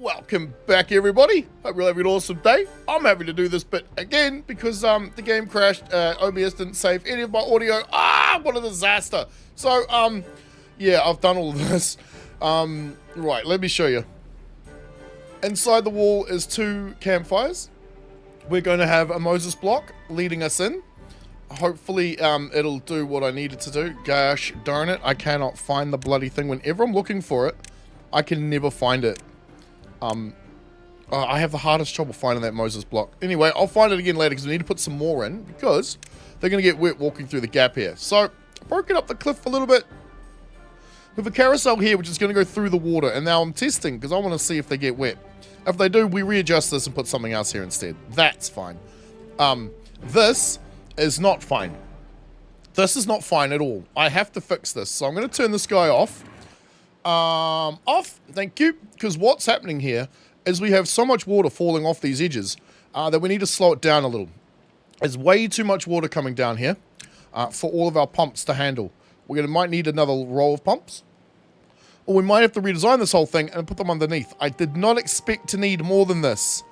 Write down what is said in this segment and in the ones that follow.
Welcome back, everybody. Hope you're having an awesome day. I'm happy to do this bit again because the game crashed. OBS didn't save any of my audio. What a disaster. So, yeah, I've done all of this. Right, let me show you. Inside the wall is 2 campfires. We're going to have a Moses block leading us in. Hopefully, it'll do what I need it to do. Gosh darn it, I cannot find the bloody thing. Whenever I'm looking for it, I can never find it. I have the hardest trouble finding that Moses block. Anyway, I'll find it again later because we need to put some more in because they're going to get wet walking through the gap here. So, I've broken up the cliff a little bit. We have a carousel here which is going to go through the water, and now I'm testing because I want to see if they get wet. If they do, we readjust this and put something else here instead. That's fine. This is not fine. This is not fine at all. I have to fix this. So I'm going to turn this guy off. Thank you. Because what's happening here is we have so much water falling off these edges that we need to slow it down a little. There's way too much water coming down here for all of our pumps to handle. We might need another row of pumps. Or we might have to redesign this whole thing and put them underneath. I did not expect to need more than this.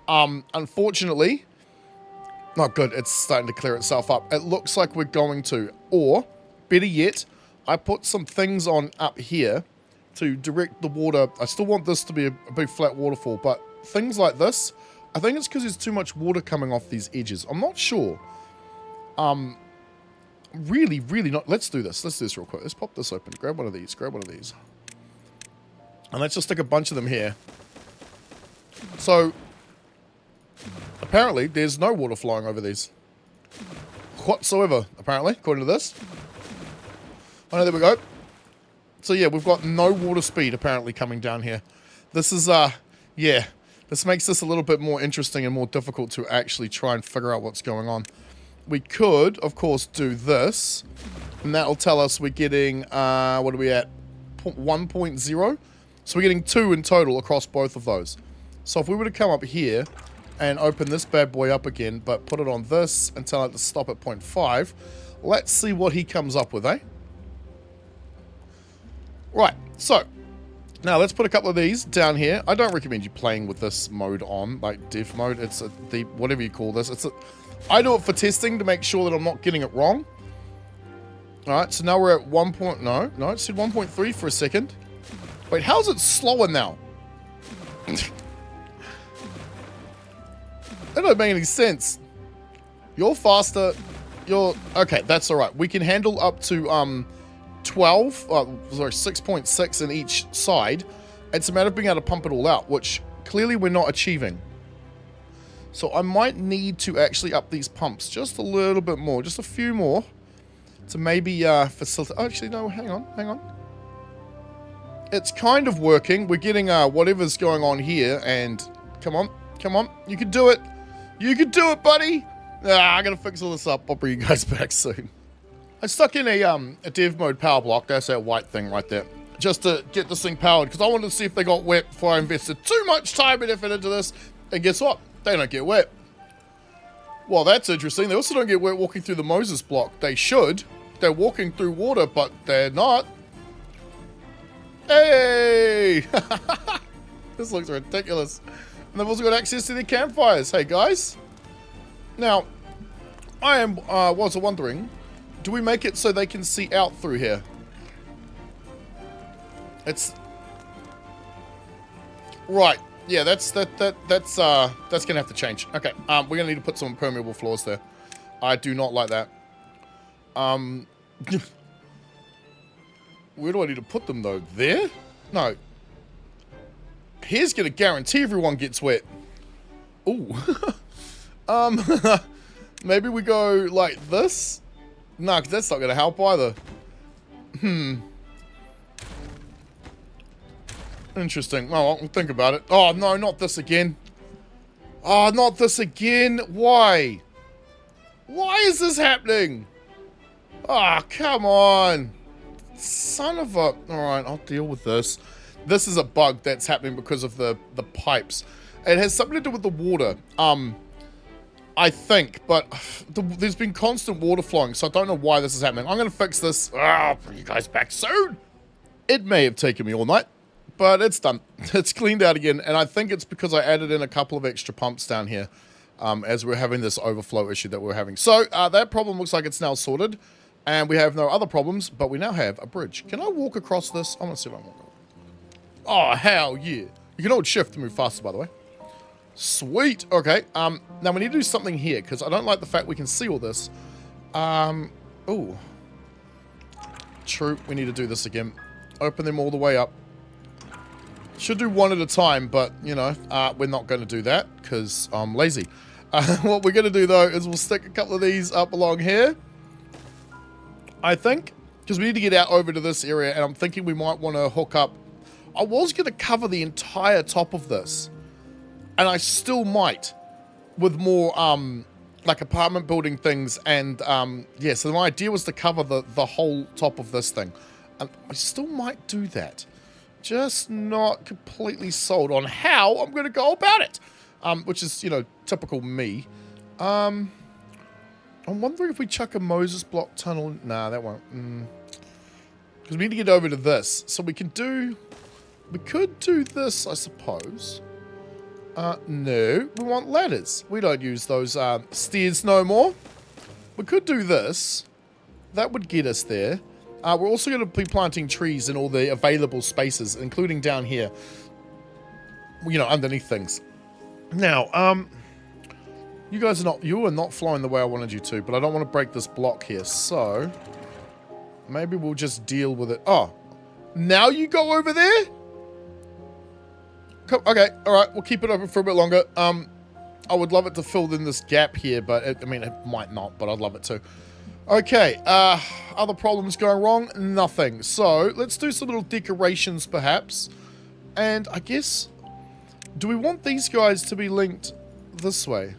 Unfortunately, not good. It's starting to clear itself up. It looks like we're going to. Or, better yet, I put some things on up here to direct the water. I still want this to be a big flat waterfall, but things like this, I think it's because there's too much water coming off these edges. I'm not sure. Really not. Let's do this. Let's do this real quick. Let's pop this open. Grab one of these. Grab one of these. And let's just stick a bunch of them here. So, apparently, there's no water flowing over these. Whatsoever, apparently, according to this. Oh, no, there we go. So, yeah, we've got no water speed, apparently, coming down here. This is, yeah. This makes this a little bit more interesting and more difficult to actually try and figure out what's going on. We could, of course, do this. And that'll tell us we're getting, what are we at? 1.0? So we're getting 2 in total across both of those. So if we were to come up here and open this bad boy up again, but put it on this and tell it to stop at 0.5, let's see what he comes up with, eh? Right, so now let's put a couple of these down here. I don't recommend you playing with this mode on, like dev mode. It's a deep, whatever you call this. I do it for testing to make sure that I'm not getting it wrong. Alright, so now we're at 1. No, it said 1.3 for a second. Wait, how's it slower now? That don't make any sense. You're faster. Okay, that's alright. We can handle up to 6.6 in each side. It's a matter of being able to pump it all out, which clearly we're not achieving. So I might need to actually up these pumps just a little bit more, just a few more, to maybe facilitate. Oh, actually, no, hang on. It's kind of working. We're getting whatever's going on here, and come on, you can do it. You can do it, buddy. I gotta fix all this up. I'll bring you guys back soon. I stuck in a dev mode power block. That's that white thing right there, just to get this thing powered because I wanted to see if they got wet before I invested too much time and effort into this. And guess what? They don't get wet. Well, that's interesting. They also don't get wet walking through the Moses block. They should. They're walking through water, but they're not. Hey! This looks ridiculous. And they've also got access to their campfires. Hey, guys. Now, I am was wondering, do we make it so they can see out through here? It's... Right. Yeah, that's gonna have to change. Okay, we're gonna need to put some impermeable floors there. I do not like that. Where do I need to put them though? There? No. Here's gonna guarantee everyone gets wet. Ooh. Maybe we go like this? No, because that's not gonna help either. Interesting. Well, I'll think about it. Oh, no, not this again. Oh, not this again. Why? Why is this happening? Ah, oh, come on. Son of a... Alright, I'll deal with this. This is a bug that's happening because of the pipes. It has something to do with the water. I think, but there's been constant water flowing, so I don't know why this is happening. I'm going to fix this. I'll bring you guys back soon. It may have taken me all night, but it's done. It's cleaned out again, and I think it's because I added in a couple of extra pumps down here as we're having this overflow issue that we're having. So that problem looks like it's now sorted, and we have no other problems, but we now have a bridge. Can I walk across this? I want to see if I can walk across. Oh, hell yeah. You can hold shift to move faster, by the way. Sweet. Okay. Now we need to do something here, because I don't like the fact we can see all this. Ooh. True. We need to do this again. Open them all the way up. Should do one at a time, but, you know, we're not going to do that, because I'm lazy. What we're going to do, though, is we'll stick a couple of these up along here. I think. Because we need to get out over to this area, and I'm thinking we might want to hook up. I was going to cover the entire top of this. And I still might. With more, like, apartment building things. And, yeah, so my idea was to cover the whole top of this thing. And I still might do that. Just not completely sold on how I'm going to go about it. Which is, you know, typical me. I'm wondering if we chuck a Moses block tunnel. Nah, that won't. Because we need to get over to this. So we can do... We could do this, I suppose. No. We want ladders. We don't use those stairs no more. We could do this. That would get us there. We're also going to be planting trees in all the available spaces, including down here. You know, underneath things. Now, you are not flowing the way I wanted you to, but I don't want to break this block here, so maybe we'll just deal with it. Oh, now you go over there? Okay, all right, we'll keep it open for a bit longer. I would love it to fill in this gap here, but I mean, it might not, but I'd love it to. Okay, other problems going wrong? Nothing. So, let's do some little decorations, perhaps. And I guess, do we want these guys to be linked this way?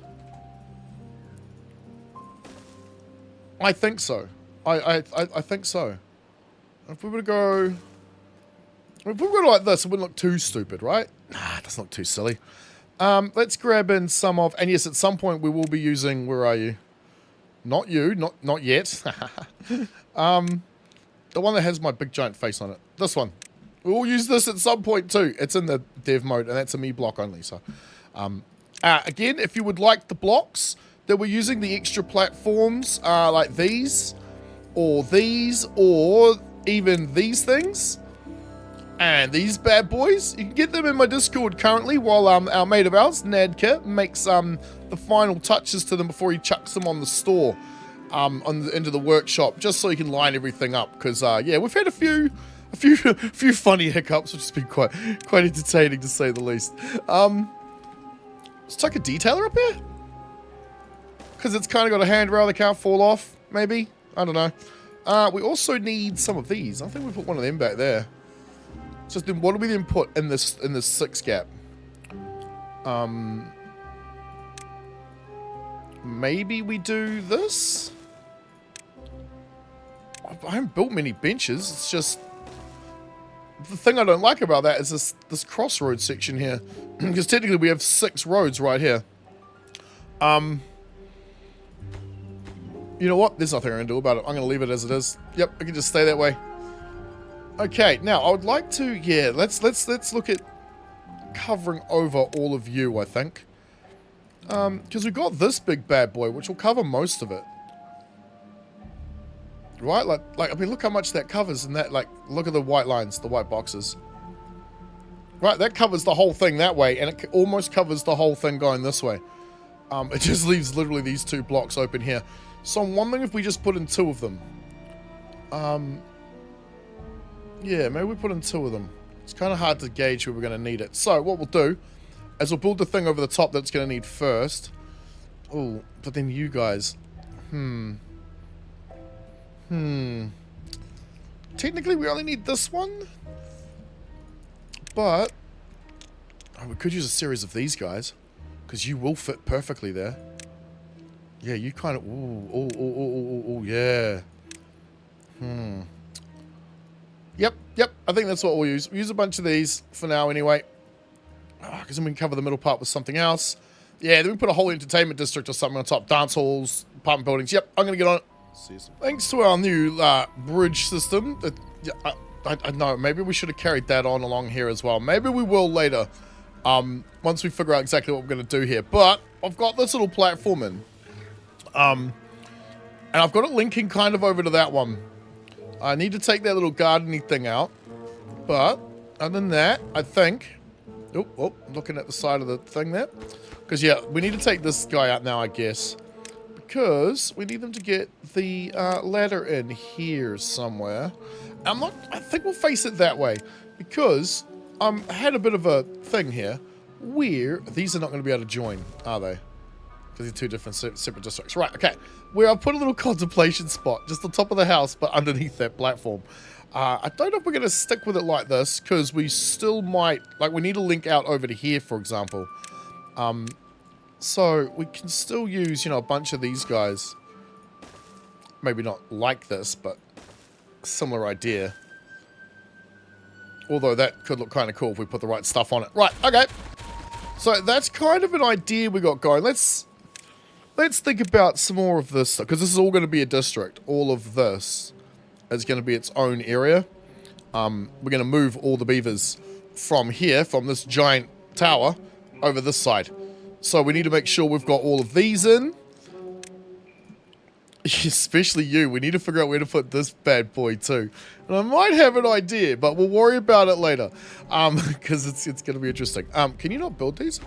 I think so. I think so. If we were to go... If we were like this, it wouldn't look too stupid, right? Nah, it doesn't look too silly. Let's grab in some of... And yes, at some point we will be using... Where are you? Not you. Not yet. The one that has my big giant face on it. This one. We will use this at some point too. It's in the dev mode, and that's a me block only. So, again, if you would like the blocks that we're using, the extra platforms, like these, or even these things... And these bad boys, you can get them in my Discord currently while our mate of ours, Nadka, makes the final touches to them before he chucks them on the store, into the workshop, just so he can line everything up. Because yeah, we've had a few funny hiccups, which has been quite entertaining to say the least. Let's chuck a detailer up here, because it's kind of got a handrail that can't fall off. Maybe, I don't know. We also need some of these. I think we put one of them back there. So then what do we then put in this 6 gap? Maybe we do this? I haven't built many benches. It's just... The thing I don't like about that is this crossroad section here. Because technically we have 6 roads right here. You know what? There's nothing I can do about it. I'm going to leave it as it is. Yep, I can just stay that way. Okay, now I would like to, yeah, let's look at covering over all of you, I think. Because we've got this big bad boy, which will cover most of it. Right? Like I mean, look how much that covers, and that, like, look at the white lines, the white boxes. Right, that covers the whole thing that way, and it almost covers the whole thing going this way. It just leaves literally these 2 blocks open here. So I'm wondering if we just put in 2 of them. Yeah, maybe we put in 2 of them. It's kind of hard to gauge where we're going to need it. So, what we'll do is we'll build the thing over the top that's going to need first. Oh, but then you guys. Technically, we only need this one. But, oh, we could use a series of these guys. Because you will fit perfectly there. Yeah, you kind of... Ooh, yeah. Yep, I think that's what we'll use. We'll use a bunch of these for now anyway. Because then we can cover the middle part with something else. Yeah, then we put a whole entertainment district or something on top. Dance halls, apartment buildings. Yep, I'm going to get on it. Thanks to our new bridge system. I know, maybe we should have carried that on along here as well. Maybe we will later, once we figure out exactly what we're going to do here. But I've got this little platform in. And I've got it linking kind of over to that one. I need to take that little gardening thing out. But other than that, I think... Oh, looking at the side of the thing there. Because, yeah, we need to take this guy out now, I guess. Because we need them to get the ladder in here somewhere. I think we'll face it that way. Because I had a bit of a thing here where these are not going to be able to join, are they? Because they're two different separate districts. Right, okay. Where I've put a little contemplation spot just on top of the house, but underneath that platform. I don't know if we're going to stick with it like this, because we still might... Like, we need to link out over to here, for example. So, we can still use, you know, a bunch of these guys. Maybe not like this, but similar idea. Although that could look kind of cool if we put the right stuff on it. Right, okay. So, that's kind of an idea we got going. Let's think about some more of this stuff, because this is all going to be a district. All of this is going to be its own area. We're going to move all the beavers from here, from this giant tower, over this side. So we need to make sure we've got all of these in. Especially you. We need to figure out where to put this bad boy too. And I might have an idea, but we'll worry about it later. Because it's going to be interesting. Can you not build these?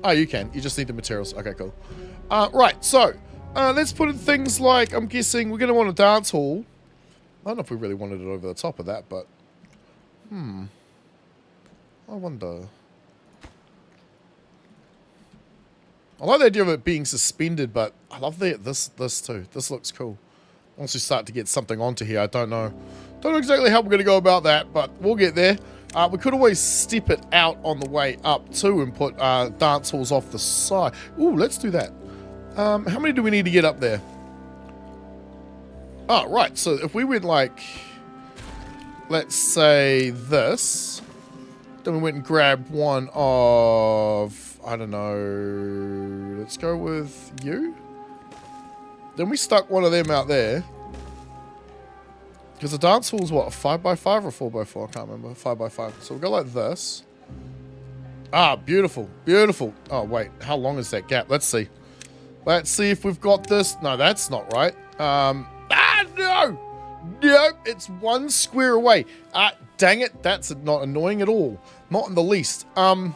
Oh, you can. You just need the materials. Okay, cool. Right, so let's put in things like, I'm guessing we're going to want a dance hall. I don't know if we really wanted it over the top of that, but... I wonder... I like the idea of it being suspended, but I love this too. This looks cool. Once we start to get something onto here, I don't know. Don't know exactly how we're going to go about that, but we'll get there. We could always step it out on the way up too and put dance halls off the side. Ooh, let's do that. How many do we need to get up there? Oh, right. So if we went like, let's say this, then we went and grabbed one of, I don't know, let's go with you. Then we stuck one of them out there. Because the dance hall's what, a 5x5 or 4x4? I can't remember. 5x5. So we'll go like this. Ah, beautiful. Beautiful. Oh, wait. How long is that gap? Let's see. Let's see if we've got this. No, that's not right. No! No, it's one square away. Dang it. That's not annoying at all. Not in the least. Something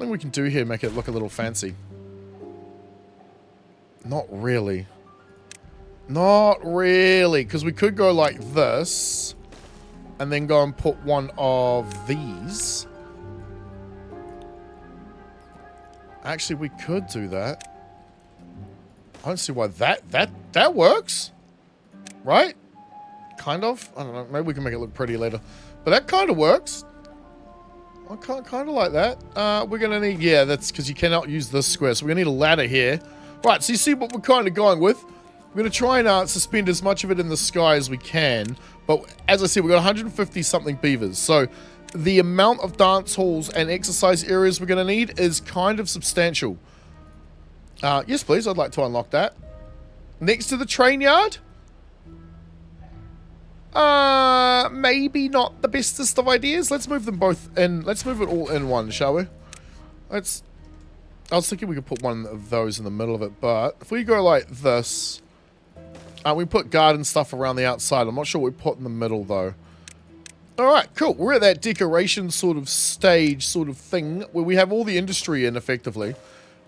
we can do here, make it look a little fancy. Not really. Not really, because we could go like this and then go and put one of these. Actually, we could do that. I don't see why that works. Right? Kind of. I don't know. Maybe we can make it look pretty later. But that kind of works. I kind of like that. We're going to need... Yeah, that's because you cannot use this square. So we're going to need a ladder here. Right, so you see what we're kind of going with. We're going to try and suspend as much of it in the sky as we can. But as I said, we've got 150 something beavers. So the amount of dance halls and exercise areas we're going to need is kind of substantial. Yes, please. I'd like to unlock that. Next to the train yard? Maybe not the bestest of ideas. Let's move them both in. Let's move it all in one, shall we? I was thinking we could put one of those in the middle of it, but if we go like this, we put garden stuff around the outside. I'm not sure what we put in the middle, though. Alright, cool. We're at that decoration sort of stage sort of thing where we have all the industry in, effectively.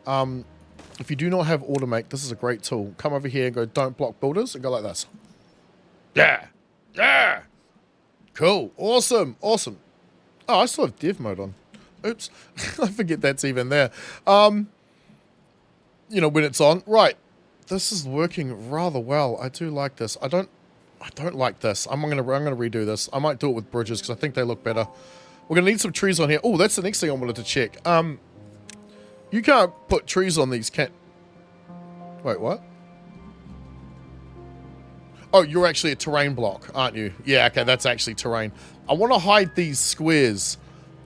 If you do not have Automate, this is a great tool. Come over here and go, don't block builders, and go like this. Yeah! Yeah! Cool. Awesome. Awesome. Oh, I still have dev mode on. Oops. I forget that's even there. You know, when it's on. Right. This is working rather well. I do like this. I don't like this. I'm gonna redo this. I might do it with bridges because I think they look better. We're gonna need some trees on here. Oh, that's the next thing I wanted to check. You can't put trees on these, can't... Wait, what? Oh, you're actually a terrain block, aren't you? Yeah, okay, that's actually terrain. I want to hide these squares.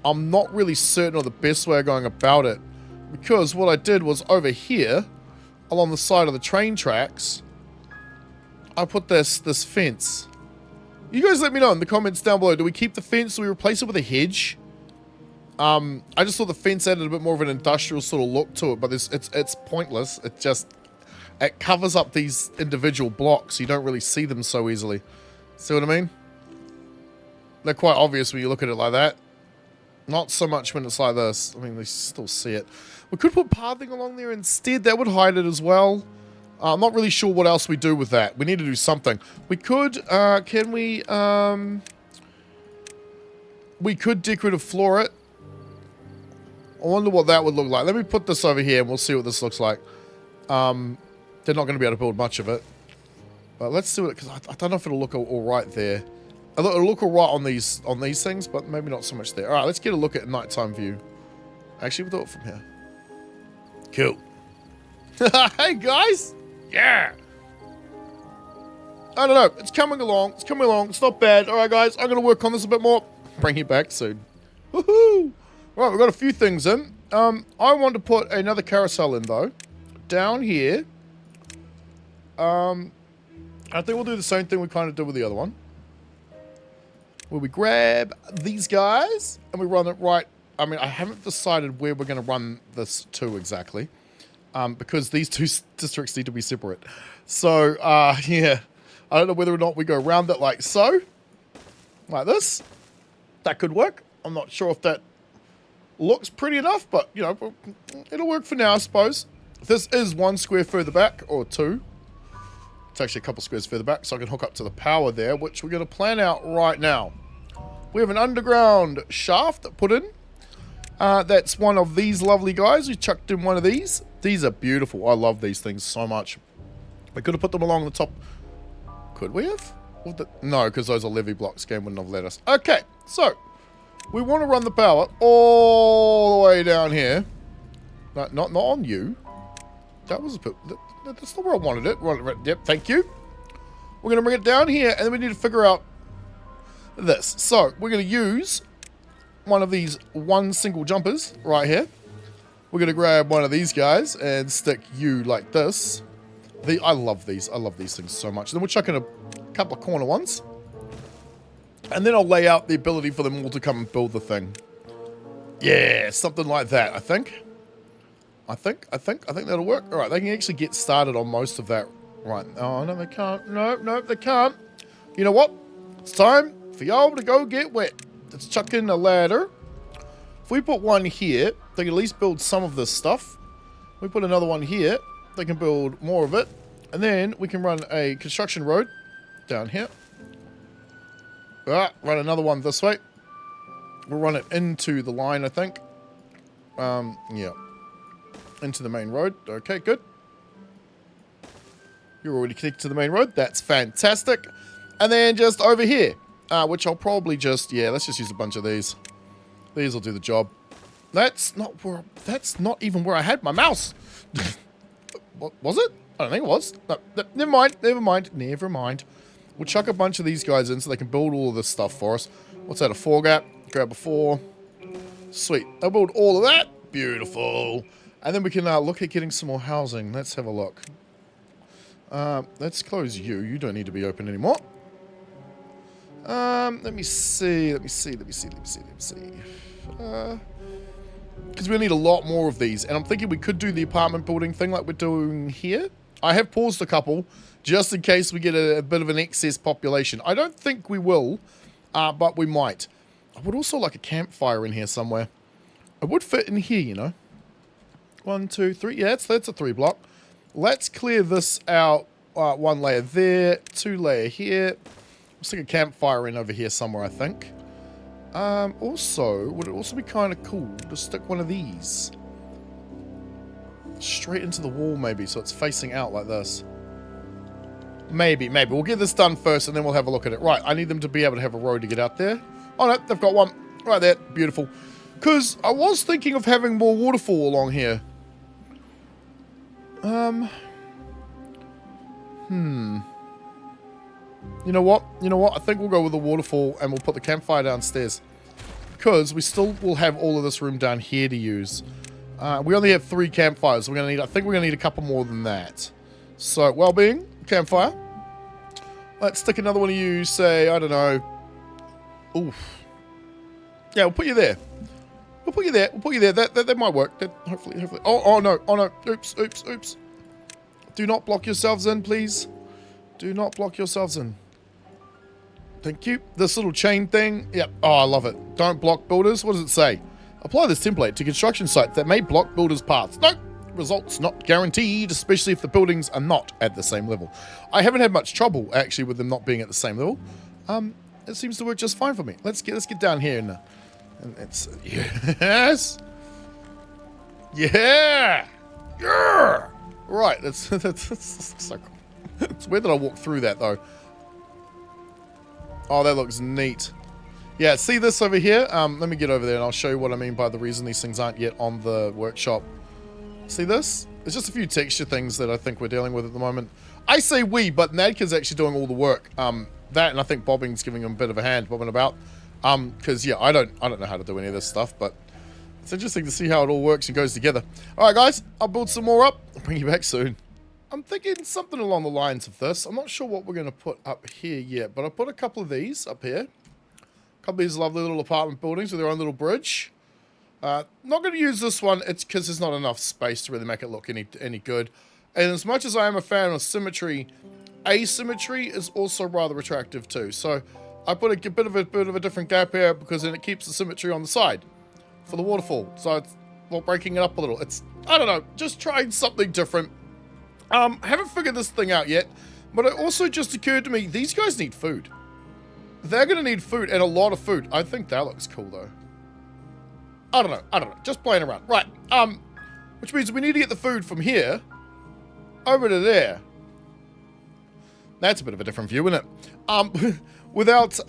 I'm not really certain of the best way of going about it. Because what I did was over here, along the side of the train tracks, I put this fence. You guys let me know in the comments down below. Do we keep the fence? Do we replace it with a hedge? I just thought the fence added a bit more of an industrial sort of look to it, but it's pointless. It covers up these individual blocks. You don't really see them so easily. See what I mean? They're quite obvious when you look at it like that. Not so much when it's like this. I mean, they still see it. We could put pathing along there instead. That would hide it as well. I'm not really sure what else we do with that. We need to do something. We could, can we could decorative floor it. I wonder what that would look like. Let me put this over here and we'll see what this looks like. They're not going to be able to build much of it. But let's do it, because I don't know if it'll look all right there. It'll look all right on these things, but maybe not so much there. All right, let's get a look at nighttime view. Actually, we'll do it from here. Cool. Hey, guys. Yeah. I don't know. It's coming along. It's coming along. It's not bad. All right, guys. I'm going to work on this a bit more. Bring you back soon. Woohoo. Right, we've got a few things in. I want to put another carousel in, though. Down here. I think we'll do the same thing we kind of did with the other one. Where we grab these guys and we run it right. I mean, I haven't decided where we're going to run this to exactly. Because these two districts need to be separate. So, yeah. I don't know whether or not we go around it like so. Like this. That could work. I'm not sure if that looks pretty enough, but, you know, it'll work for now, I suppose. This is 1 square further back, or 2. It's actually a couple squares further back, so I can hook up to the power there, which we're going to plan out right now. We have an underground shaft put in. That's one of these lovely guys. We chucked in one of these. These are beautiful. I love these things so much. We could have put them along the top. Could we have? No, because those are levee blocks. Game wouldn't have let us. Okay, so we want to run the power all the way down here. No, not on you. That was a bit... That's not where I wanted it. Yep, thank you. We're going to bring it down here, and then we need to figure out this. So, we're going to use one of these single jumpers right here. We're going to grab one of these guys and stick you like this. I love these. I love these things so much. Then we'll chuck in a couple of corner ones. And then I'll lay out the ability for them all to come and build the thing. Yeah, something like that, I think. I think that'll work. All right, they can actually get started on most of that. Right. Oh, no, they can't. No, they can't. You know what? It's time for y'all to go get wet. Let's chuck in a ladder. If we put one here, they can at least build some of this stuff. We put another one here. They can build more of it. And then we can run a construction road down here. All right, run another one this way. We'll run it into the line, I think. Yeah. Into the main road. Okay, good. You're already connected to the main road. That's fantastic. And then just over here, which I'll probably just... Yeah, let's just use a bunch of these. These will do the job. That's not even where I had my mouse. What was it? I don't think it was. No, never mind. We'll chuck a bunch of these guys in so they can build all of this stuff for us. What's that, a 4 gap? Grab a 4. Sweet. They'll build all of that. Beautiful. And then we can look at getting some more housing. Let's have a look. Let's close you. You don't need to be open anymore. Let me see. Because we need a lot more of these. And I'm thinking we could do the apartment building thing like we're doing here. I have paused a couple just in case we get a bit of an excess population. I don't think we will, but we might. I would also like a campfire in here somewhere. It would fit in here, you know. 1, 2, 3. Yeah, that's a 3 block. Let's clear this out. 1 layer there, 2 layer here. We'll stick a campfire in over here somewhere, I think. Also, would it also be kind of cool to stick one of these straight into the wall, maybe, so it's facing out like this? Maybe. We'll get this done first, and then we'll have a look at it. Right, I need them to be able to have a road to get out there. Oh, no, they've got one. Right there. Beautiful. Because I was thinking of having more waterfall along here. You know what? I think we'll go with the waterfall and we'll put the campfire downstairs. Because we still will have all of this room down here to use. We only have 3 campfires. I think we're going to need a couple more than that. So, well-being, campfire. Let's stick another one of you, say, I don't know. Oof. Yeah, we'll put you there. We'll put you there. We'll put you there. That might work. Hopefully. Oh no. Oh no. Oops. Do not block yourselves in, please. Do not block yourselves in. Thank you. This little chain thing. Yep. Oh, I love it. Don't block builders. What does it say? Apply this template to construction sites that may block builders' paths. Nope. Results not guaranteed, especially if the buildings are not at the same level. I haven't had much trouble, actually, with them not being at the same level. It seems to work just fine for me. Let's get down here and it's... Yes! Yeah! Yeah! Right, that's so cool. It's weird that I walked through that, though. Oh, that looks neat. Yeah, see this over here? Let me get over there and I'll show you what I mean by the reason these things aren't yet on the workshop. See this? There's just a few texture things that I think we're dealing with at the moment. I say we, but Nadka's actually doing all the work. That, and I think Bobbing's giving him a bit of a hand, Bobingabout. Because, yeah, I don't know how to do any of this stuff, but it's interesting to see how it all works and goes together. Alright, guys, I'll build some more up. I'll bring you back soon. I'm thinking something along the lines of this. I'm not sure what we're going to put up here yet, but I put a couple of these up here. A couple of these lovely little apartment buildings with their own little bridge. Not going to use this one. It's because there's not enough space to really make it look any good. And as much as I am a fan of symmetry, asymmetry is also rather attractive too. So I put a bit of a different gap here because then it keeps the symmetry on the side for the waterfall. So it's breaking it up a little. It's, I don't know, just trying something different. I haven't figured this thing out yet, but it also just occurred to me these guys need food. They're going to need food, and a lot of food. I think that looks cool though. I don't know. Just playing around. Right. Which means we need to get the food from here over to there. That's a bit of a different view, isn't it? Without,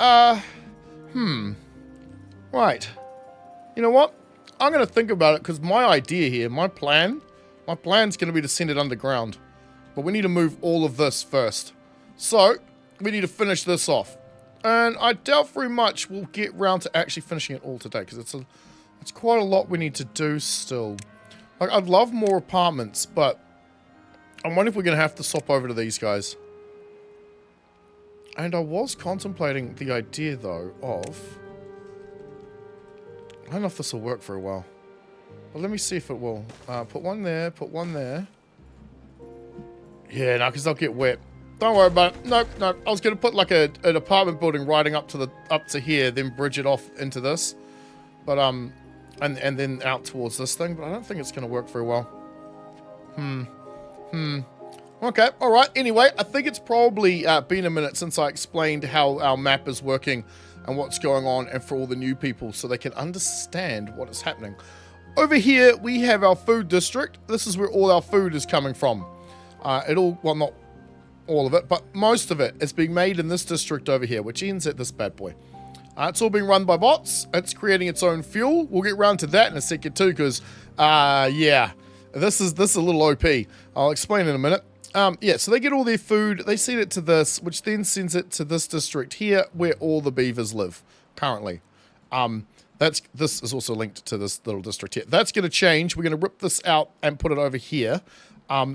Right. You know what? I'm going to think about it, because my idea here, my plan's going to be to send it underground. But we need to move all of this first. So, we need to finish this off. And I doubt very much we'll get round to actually finishing it all today, because it's quite a lot we need to do still. Like, I'd love more apartments, but I'm wondering if we're going to have to swap over to these guys. And I was contemplating the idea, though, of... I don't know if this will work for a while. But let me see if it will. Put one there, put one there. Yeah, no, because they'll get wet. Don't worry about it. Nope. I was going to put like an apartment building riding up to here, then bridge it off into this. But, and then out towards this thing. But I don't think it's going to work very well. Okay, alright. Anyway, I think it's probably been a minute since I explained how our map is working and what's going on, and for all the new people so they can understand what is happening. Over here, we have our food district. This is where all our food is coming from. Well, not all of it, but most of it is being made in this district over here, which ends at this bad boy. It's all being run by bots. It's creating its own fuel. We'll get around to that in a second too, because, yeah, this is a little OP. I'll explain in a minute. Yeah, so they get all their food, they send it to this, which then sends it to this district here, where all the beavers live, currently. This is also linked to this little district here. That's going to change. We're going to rip this out and put it over here,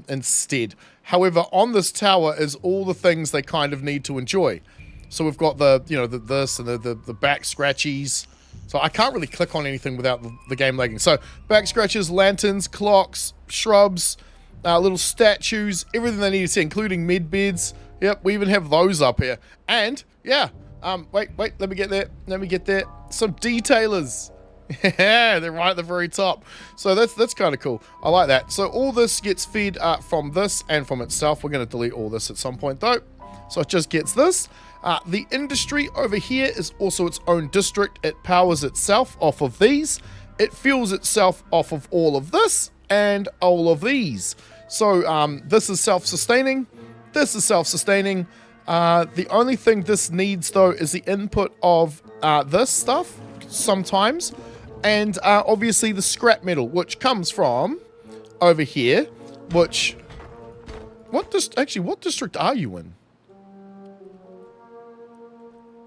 instead. However, on this tower is all the things they kind of need to enjoy. So we've got this and the back scratchies. So I can't really click on anything without the game lagging. So back scratches, lanterns, clocks, shrubs, little statues, everything they need to see, including med beds. Yep, we even have those up here. And, yeah, wait, let me get there. Some detailers. Yeah, they're right at the very top. So that's kind of cool. I like that. So all this gets fed from this and from itself. We're going to delete all this at some point, though. So it just gets this. The industry over here is also its own district. It powers itself off of these. It fuels itself off of all of this and all of these. So this is self-sustaining. This is self-sustaining. The only thing this needs, though, is the input of this stuff sometimes. And obviously the scrap metal, which comes from over here, which... what district are you in?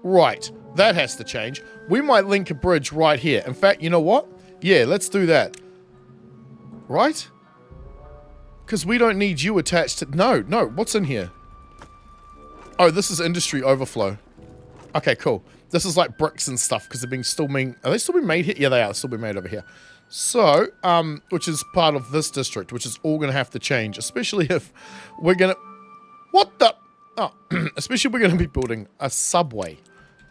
Right, that has to change. We might link a bridge right here. In fact, you know what? Yeah, let's do that. Right? Because we don't need you attached to... No, what's in here? Oh, this is industry overflow. Okay, cool. This is like bricks and stuff because they're being are they still being made here? Yeah, they are. They're still being made over here. So, which is part of this district, which is all going to have to change, especially if we're going to... What the... Oh, especially if we're going to be building a subway.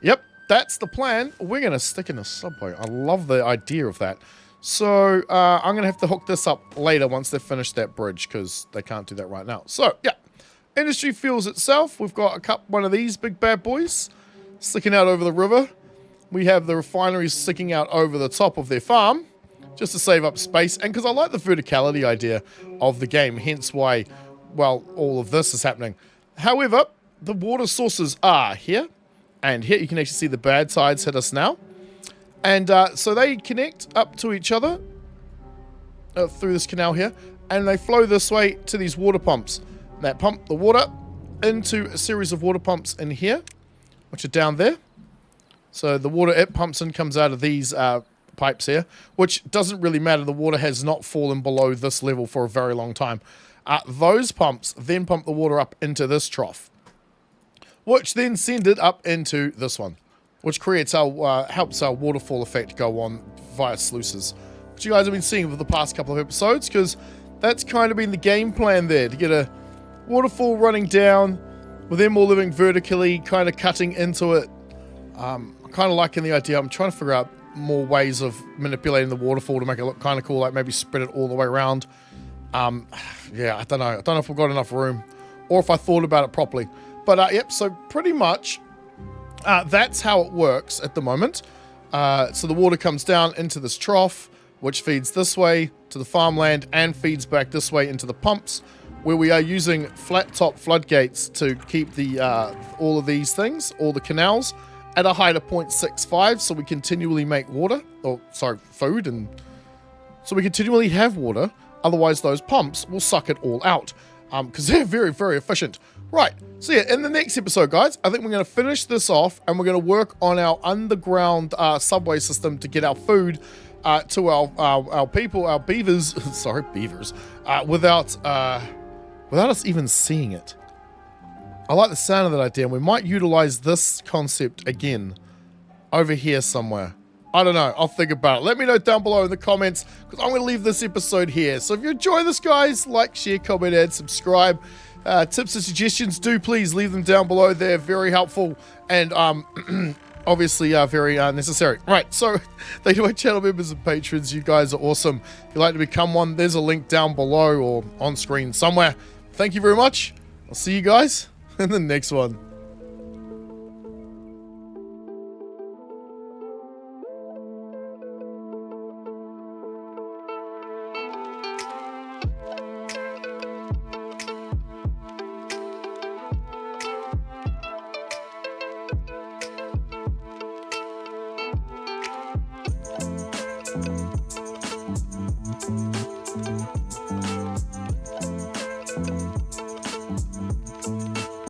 Yep, that's the plan. We're going to stick in a subway. I love the idea of that. So, I'm going to have to hook this up later once they've finished that bridge because they can't do that right now. So, yeah. Industry fuels itself. We've got one of these big bad boys sticking out over the river. We have the refineries sticking out over the top of their farm just to save up space. And because I like the verticality idea of the game, hence why, well, all of this is happening. However, the water sources are here. And here you can actually see the bad sides hit us now. And so they connect up to each other through this canal here. And they flow this way to these water pumps. That pump the water into a series of water pumps in here, which are down there. So the water it pumps in comes out of these pipes here, which doesn't really matter. The water has not fallen below this level for a very long time. Those pumps then pump the water up into this trough, which then send it up into this one, which creates our helps our waterfall effect go on via sluices, which you guys have been seeing over the past couple of episodes, because that's kind of been the game plan there, to get a waterfall running down with them all living vertically, kind of cutting into it. I'm kind of liking the idea. I'm trying to figure out more ways of manipulating the waterfall to make it look kind of cool, like maybe spread it all the way around. Yeah, I don't know. I don't know if we've got enough room or if I thought about it properly. But yep, so pretty much that's how it works at the moment. So the water comes down into this trough, which feeds this way to the farmland and feeds back this way into the pumps, where we are using flat top floodgates to keep the all of these things, all the canals, at a height of 0.65, so we continually make water, or sorry, food, and so we continually have water. Otherwise, those pumps will suck it all out, because they're very, very efficient. Right, so yeah, in the next episode, guys, I think we're going to finish this off, and we're going to work on our underground subway system to get our food to our people, our beavers, sorry, beavers, without us even seeing it. I like the sound of that idea, and we might utilize this concept again over here somewhere. I don't know. I'll think about it. Let me know down below in the comments, because I'm going to leave this episode here. So if you enjoy this, guys, like, share, comment, and subscribe. Tips and suggestions, do please leave them down below. They're very helpful and obviously very necessary. Right, so thank you to my channel members and patrons. You guys are awesome. If you'd like to become one, there's a link down below or on screen somewhere. Thank you very much. I'll see you guys in the next one.